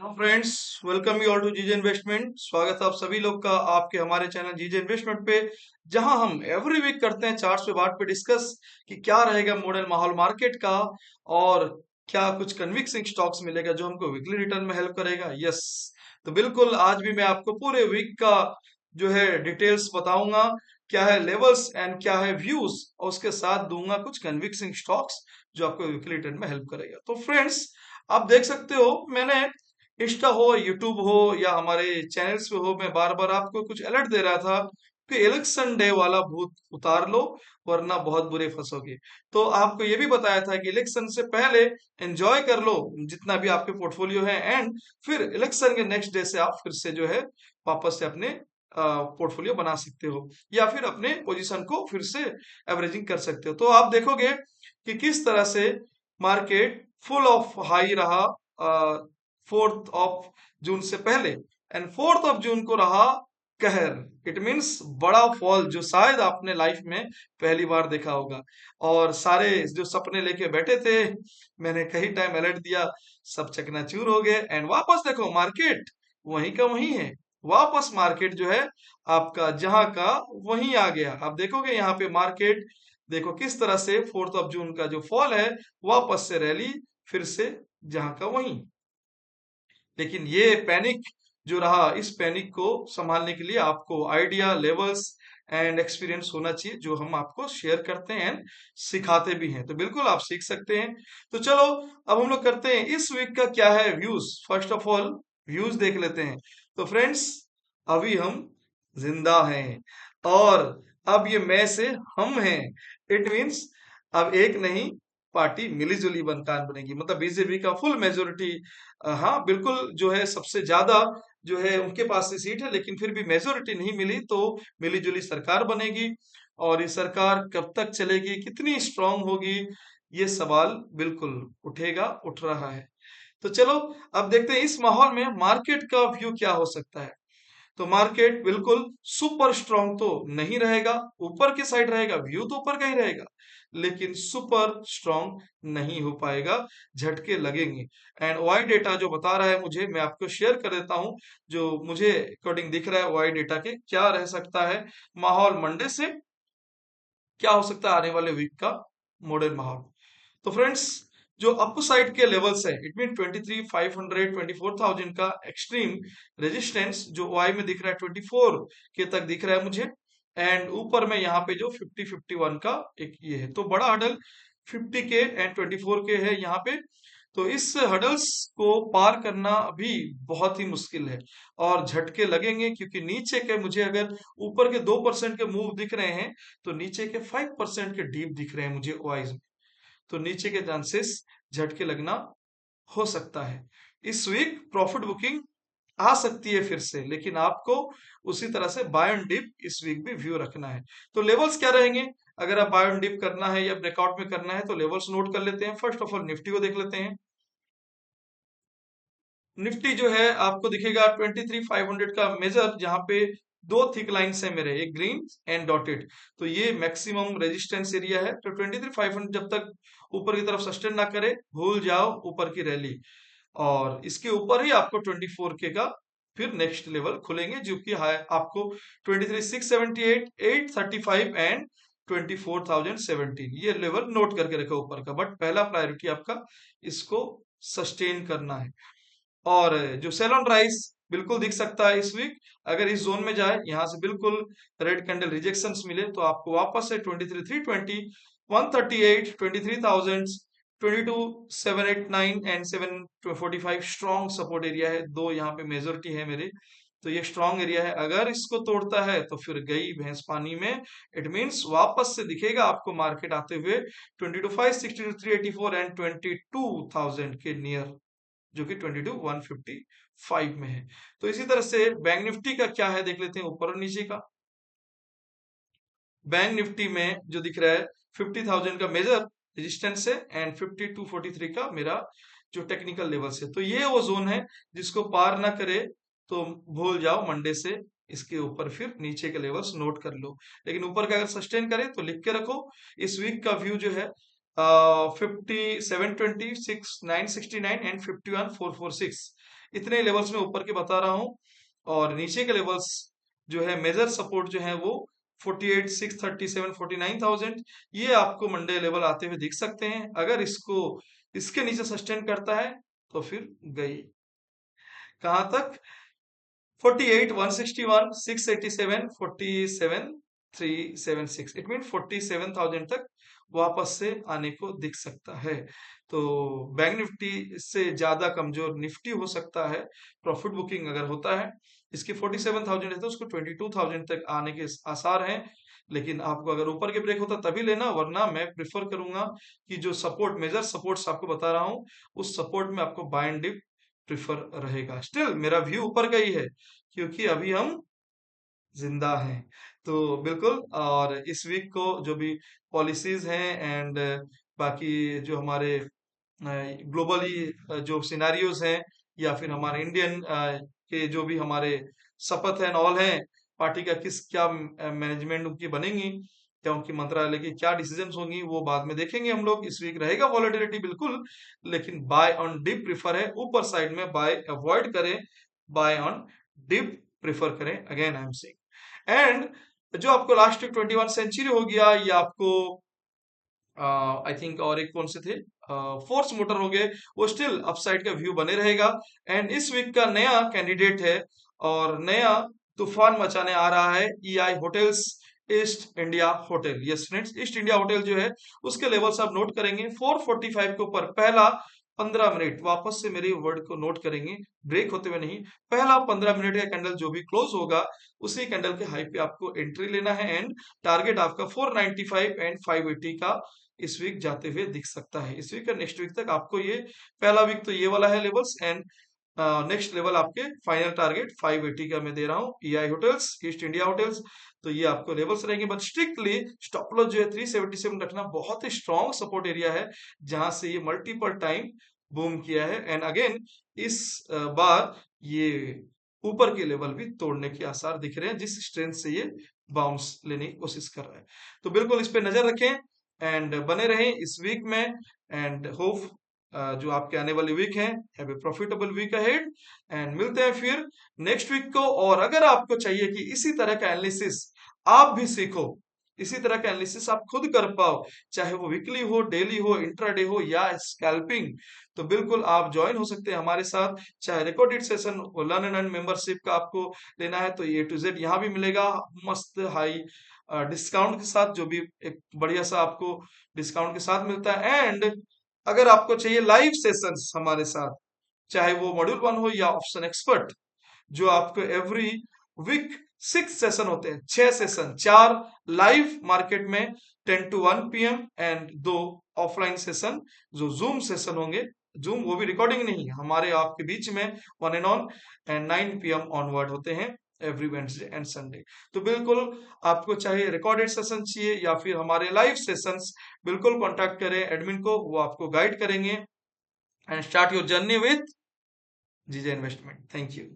Hello friends, welcome you all to GJ investment. स्वागत है आप सभी लोग का आपके हमारे चैनल जीजे इन्वेस्टमेंट पे, जहां हम एवरी वीक करते हैं चार्ट्स पे बात पे डिस्कस कि क्या रहेगा मॉडल माहौल मार्केट का और क्या कुछ कन्विक्सिंग स्टॉक्स मिलेगा जो हमको वीकली रिटर्न में हेल्प करेगा। यस, तो बिल्कुल आज भी मैं आपको पूरे वीक का जो है डिटेल्स बताऊंगा, क्या है लेवल्स एंड क्या है व्यूज, और उसके साथ दूंगा कुछ कन्विक्सिंग स्टॉक्स जो आपको वीकली रिटर्न में हेल्प करेगा। तो फ्रेंड्स, आप देख सकते हो मैंने इंस्टा हो, यूट्यूब हो या हमारे चैनल्स पे हो, मैं बार बार आपको कुछ अलर्ट दे रहा था कि इलेक्शन डे वाला भूत उतार लो वरना बहुत बुरे फंसोगे। तो आपको ये भी बताया था कि इलेक्शन से पहले एंजॉय कर लो जितना भी आपके पोर्टफोलियो है, एंड फिर इलेक्शन के नेक्स्ट डे से आप फिर से जो है वापस से अपने पोर्टफोलियो बना सकते हो या फिर अपने पोजीशन को फिर से एवरेजिंग कर सकते हो। तो आप देखोगे कि किस तरह से मार्केट फुल ऑफ हाई रहा 4 जून से पहले, एंड 4 जून को रहा कहर। इट मीन्स बड़ा फॉल जो शायद आपने लाइफ में पहली बार देखा होगा। और सारे जो सपने लेके बैठे थे, मैंने कई टाइम अलर्ट दिया, सब चकनाचूर हो गए। एंड वापस देखो मार्केट वहीं का वहीं है। वापस मार्केट जो है आपका जहां का वहीं आ गया। आप देखोगे यहाँ पे मार्केट, देखो किस तरह से 4 जून का जो फॉल है वापस से रैली, फिर से जहां का वहीं। लेकिन ये पैनिक जो रहा, इस पैनिक को संभालने के लिए आपको आइडिया, लेवल्स एंड एक्सपीरियंस होना चाहिए जो हम आपको शेयर करते हैं एंड सिखाते भी हैं। तो बिल्कुल आप सीख सकते हैं। तो चलो अब हम लोग करते हैं इस वीक का क्या है views. First of all views देख लेते हैं। तो फ्रेंड्स, अभी हम जिंदा हैं और अब ये मैं से हम हैं। इट मीन्स अब एक नहीं, पार्टी मिली जुली बनकार बनेगी, मतलब बीजेपी का फुल मेजोरिटी। हाँ बिल्कुल, जो है सबसे ज्यादा जो है उनके पास से सीट है, लेकिन फिर भी मेजोरिटी नहीं मिली तो मिली जुली सरकार बनेगी। और ये सरकार कब तक चलेगी, कितनी स्ट्रांग होगी, ये सवाल बिल्कुल उठेगा, उठ रहा है। तो चलो अब देखते हैं इस माहौल में मार्केट का व्यू क्या हो सकता है। तो मार्केट बिल्कुल सुपर स्ट्रांग तो नहीं रहेगा, ऊपर की साइड रहेगा, व्यू तो ऊपर का ही रहेगा, लेकिन सुपर स्ट्रांग नहीं हो पाएगा, झटके लगेंगे। एंड वाई डेटा जो बता रहा है मुझे, मैं आपको शेयर कर देता हूं जो मुझे अकॉर्डिंग दिख रहा है वाई डेटा के क्या रह सकता है माहौल मंडे से, क्या हो सकता है आने वाले वीक का मॉडल माहौल। तो फ्रेंड्स, जो अप साइड के लेवल्स है, इट मीन 23,500 24,000 का एक्सट्रीम रेजिस्टेंस जो वाई में दिख रहा है 24 के तक दिख रहा है मुझे। एंड ऊपर में यहाँ पे जो 50-51 का एक ये है, तो बड़ा हडल 50 के एंड 24 के है यहाँ पे। तो इस हडल्स को पार करना अभी बहुत ही मुश्किल है और झटके लगेंगे, क्योंकि नीचे के मुझे अगर ऊपर के 2% के मूव दिख रहे हैं तो नीचे के 5% के डीप दिख रहे हैं मुझे वाइज। तो नीचे के चांसेस झटके लगना हो सकता है। इस वीक प्रॉफिट बुकिंग आ सकती है फिर से, लेकिन आपको उसी तरह से बाय एंड डिप इस वीक भी व्यू रखना है। तो लेवल्स क्या रहेंगे, अगर आप बाय एंड डिप करना है या ब्रेकआउट में करना है तो लेवल्स नोट कर लेते हैं। फर्स्ट ऑफ ऑल निफ्टी को देख लेते हैं। निफ्टी जो है आपको दिखेगा 23,500 का मेजर, जहां पे दो थिक लाइंस है मेरे, एक ग्रीन एंड डॉटेड। तो ये मैक्सिमम रेजिस्टेंस एरिया है। तो 23,500 जब तक ऊपर की तरफ सस्टेन ना करे, भूल जाओ ऊपर की रैली। और इसके ऊपर ही आपको 24 के का फिर नेक्स्ट लेवल खुलेंगे, जो कि आपको 23,678, 835 एंड 24,017 ये लेवल नोट करके रखो ऊपर का। बट पहला प्रायोरिटी आपका इसको सस्टेन करना है। और जो सेल ऑन राइस बिल्कुल दिख सकता है इस वीक, अगर इस जोन में जाए, यहां से बिल्कुल रेड कैंडल रिजेक्शंस मिले तो आपको वापस से 23,320, 138, 23,000, 22,789 एंड 745 स्ट्रॉन्ग सपोर्ट एरिया है। दो यहाँ पे मेजोरिटी है मेरे, तो ये स्ट्रॉन्ग एरिया है। अगर इसको तोड़ता है तो फिर गई भैंस पानी में। इट मीन्स वापस से दिखेगा आपको मार्केट आते हुए 22,560, 384 एंड 22,000 के नियर, जो कि 22,155 में है। तो इसी तरह से बैंक निफ्टी का क्या है देख लेते हैं, ऊपर और नीचे का। बैंक निफ्टी में जो दिख रहा है 50,000 का मेजर रेजिस्टेंस है एंड 5243 का मेरा जो टेक्निकल लेवल से। तो ये वो जोन है जिसको पार ना करे तो भूल जाओ मंडे से इसके ऊपर फिर नीचे के लेवल्स नोट कर लो। लेकिन ऊपर का अगर सस्टेन करे तो लिख के रखो। इस वीक का व्यू जो है 5726 969 एंड 51446 इतने लेवल्स में ऊपर के बता रहा हूँ। और नीचे के लेवल्स जो है मेजर सपोर्ट जो है वो 48 637 49,000 ये आपको मंडे लेवल आते हुए दिख सकते हैं। अगर इसको इसके नीचे सस्टेन करता है तो फिर गई कहां तक 48 161 687 47 376 इट मीन 47,000 तक वापस से आने को दिख सकता है। तो बैंक निफ्टी से ज्यादा कमजोर निफ्टी हो सकता है प्रॉफिट बुकिंग अगर होता है। इसकी 47,000 है तो उसको 22,000 तक आने के आसार हैं। लेकिन आपको अगर ऊपर के ब्रेक होता तभी लेना, वरना मैं प्रिफर करूंगा कि जो सपोर्ट मेजर सपोर्ट्स आपको बता रहा हूं उस सपोर्ट में आपको बाय एंड डिप प्रिफर रहेगा। स्टिल मेरा व्यू ऊपर का ही है क्योंकि अभी हम जिंदा हैं। तो बिल्कुल, और इस वीक को जो भी पॉलिसीज हैं एंड बाकी जो हमारे ग्लोबली जो सिनेरियोज हैं या फिर हमारे इंडियन के जो भी हमारे शपथ एंड ऑल हैं, पार्टी का किस क्या मैनेजमेंट उनकी बनेंगी, क्या उनकी मंत्रालय की क्या डिसीजंस होंगी, वो बाद में देखेंगे हम लोग। इस वीक रहेगा वॉलेटिलिटी बिल्कुल, लेकिन बाय ऑन डिप प्रिफर है। ऊपर साइड में बाय अवॉइड करें, बाय ऑन डिप प्रिफर करें, again I am saying. And जो आपको लास्ट वीक 21 सेंचुरी हो गया, या आपको आई थिंक और एक कौन से थे फोर्स मोटर हो गए, वो स्टिल अपसाइड का व्यू बने रहेगा। एंड इस वीक का नया कैंडिडेट है और नया तूफान मचाने आ रहा है EI hotels, east India hotel. Yes friends, east India hotel जो है उसके लेवल्स आप नोट करेंगे 445 के ऊपर पहला 15 मिनट, वापस से मेरे वर्ड को नोट करेंगे, ब्रेक होते हुए नहीं, पहला 15 मिनट का कैंडल जो भी क्लोज होगा उसी कैंडल के हाई पे आपको एंट्री लेना है। एंड टारगेट आपका 495 एंड 580 का इस वीक जाते हुए दिख सकता है। इस वीक का नेक्स्ट वीक तक आपको ये पहला वीक तो ये वाला है लेवल्स, एंड नेक्स्ट लेवल आपके फाइनल टारगेट 580 का मैं दे रहा हूँ EI hotels, east India hotels. तो ये आपको लेवल्स रहेंगे, बट स्ट्रिक्टली स्टॉप लॉस जो है 377 रखना, बहुत ही स्ट्रॉन्ग सपोर्ट एरिया है जहां से ये मल्टीपल टाइम बूम किया है। एंड अगेन इस बार ये ऊपर के लेवल भी तोड़ने के आसार दिख रहे हैं जिस स्ट्रेंथ से ये बाउंस लेने की कोशिश कर रहा है। तो बिल्कुल इस पे नजर रखें एंड बने रहें इस वीक में। एंड होप जो आपके आने वाली वीक है, have a profitable week ahead. And मिलते हैं फिर नेक्स्ट वीक को। और अगर आपको चाहिए कि इसी तरह का एनालिसिस आप भी सीखो, इसी तरह का एनालिसिस आप खुद कर पाओ, चाहे वो वीकली हो, डेली हो, इंट्राडे हो या स्कैल्पिंग, तो बिल्कुल आप ज्वाइन हो सकते हैं हमारे साथ। चाहे recorded session learn and earn membership का आपको लेना है तो ए टू जेड यहाँ भी मिलेगा, मस्त हाई डिस्काउंट के साथ, जो भी एक बढ़िया सा आपको डिस्काउंट के साथ मिलता है। एंड अगर आपको चाहिए लाइव सेशंस हमारे साथ, चाहे वो मॉड्यूल 1 हो या ऑप्शन एक्सपर्ट, जो आपको एवरी वीक 6 सेशन होते हैं, 6 सेशन, 4 लाइव मार्केट में 10 to 1 PM and 2 offline session जो जूम सेशन होंगे, जूम वो भी रिकॉर्डिंग नहीं, हमारे आपके बीच में one and on, and 9 PM onward होते हैं एवरी वेडनेसडे एंड संडे। तो बिल्कुल आपको चाहे रिकॉर्डेड सेशन चाहिए या फिर हमारे लाइव सेशंस, बिल्कुल कांटेक्ट करें एडमिन को, वो आपको गाइड करेंगे। And start your journey with GJ investment. Thank you.